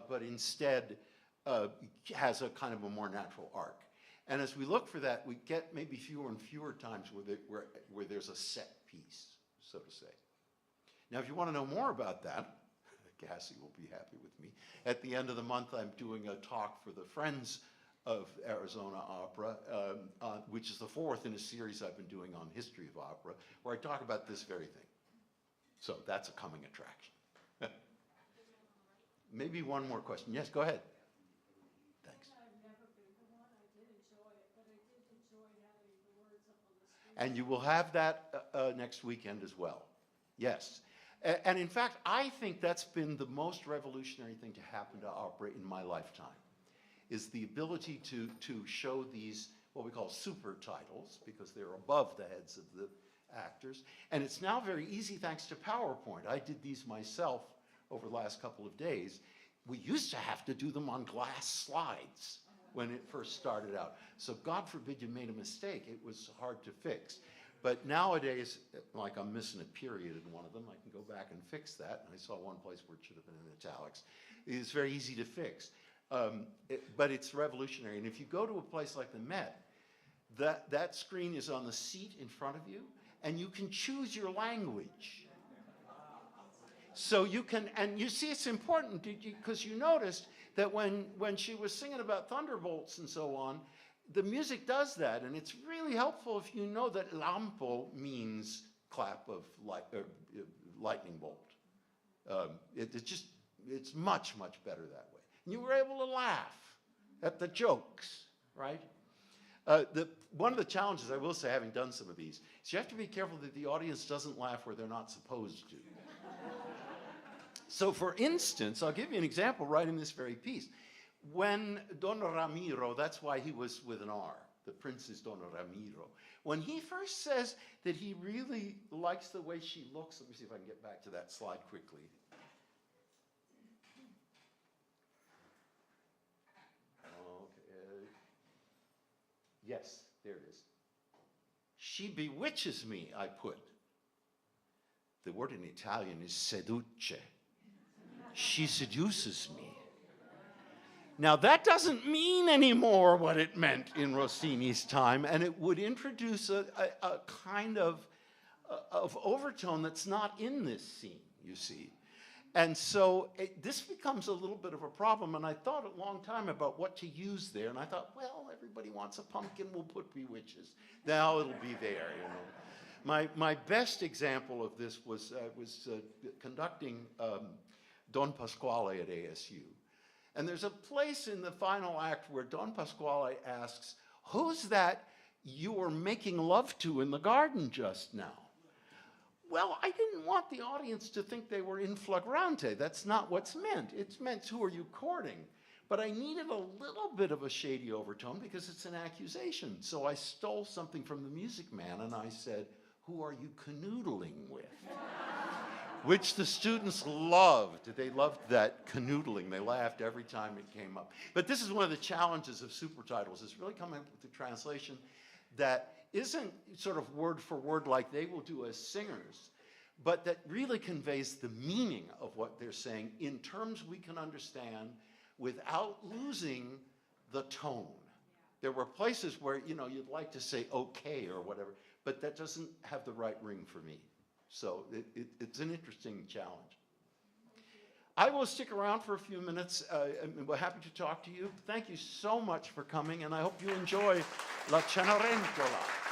but instead has a kind of a more natural arc. And as we look for that, we get maybe fewer and fewer times where there's a set piece, so to say. Now, if you want to know more about that, Cassie will be happy with me. At the end of the month, I'm doing a talk for the Friends of Arizona Opera, which is the 4th in a series I've been doing on history of opera, where I talk about this very thing. So that's a coming attraction. Maybe one more question. Yes, go ahead. Thanks. I've never been to one. I did enjoy it, but I did enjoy having the words up on the screen. And you will have that next weekend as well. Yes. And in fact, I think that's been the most revolutionary thing to happen to opera in my lifetime, is the ability to show these, what we call super titles, because they're above the heads of the actors. And it's now very easy thanks to PowerPoint. I did these myself over the last couple of days. We used to have to do them on glass slides when it first started out. So God forbid you made a mistake. It was hard to fix. But nowadays, like I'm missing a period in one of them, I can go back and fix that. And I saw one place where it should have been in italics. It's very easy to fix. But it's revolutionary. And if you go to a place like the Met, that screen is on the seat in front of you, and you can choose your language. So you can, and you see it's important because you noticed that when she was singing about thunderbolts and so on, the music does that, and it's really helpful if you know that lampo means clap of light, lightning bolt. It's much, much better that way. And you were able to laugh at the jokes, right? One of the challenges, I will say, having done some of these, is you have to be careful that the audience doesn't laugh where they're not supposed to. So for instance, I'll give you an example right in this very piece. When Don Ramiro, that's why he was with an R, the prince is Don Ramiro. When he first says that he really likes the way she looks, let me see if I can get back to that slide quickly. Okay. Yes, there it is. She bewitches me, I put. The word in Italian is seduce. She seduces me. Now, that doesn't mean anymore what it meant in Rossini's time, and it would introduce a kind of overtone that's not in this scene, you see. And so this becomes a little bit of a problem, and I thought a long time about what to use there, and I thought, well, everybody wants a pumpkin, we'll put bewitches. Now it'll be there, you know. My best example of this was conducting Don Pasquale at ASU. And there's a place in the final act where Don Pasquale asks, who's that you were making love to in the garden just now? Well, I didn't want the audience to think they were in flagrante. That's not what's meant. It's meant, who are you courting? But I needed a little bit of a shady overtone because it's an accusation. So I stole something from the Music Man and I said, who are you canoodling with? Which the students loved. They loved that canoodling. They laughed every time it came up. But this is one of the challenges of super titles, is really coming up with a translation that isn't sort of word for word like they will do as singers, but that really conveys the meaning of what they're saying in terms we can understand without losing the tone. There were places where, you know, you'd like to say okay or whatever, but that doesn't have the right ring for me. So it's an interesting challenge. I will stick around for a few minutes. We're happy to talk to you. Thank you so much for coming, and I hope you enjoy La Cenerentola.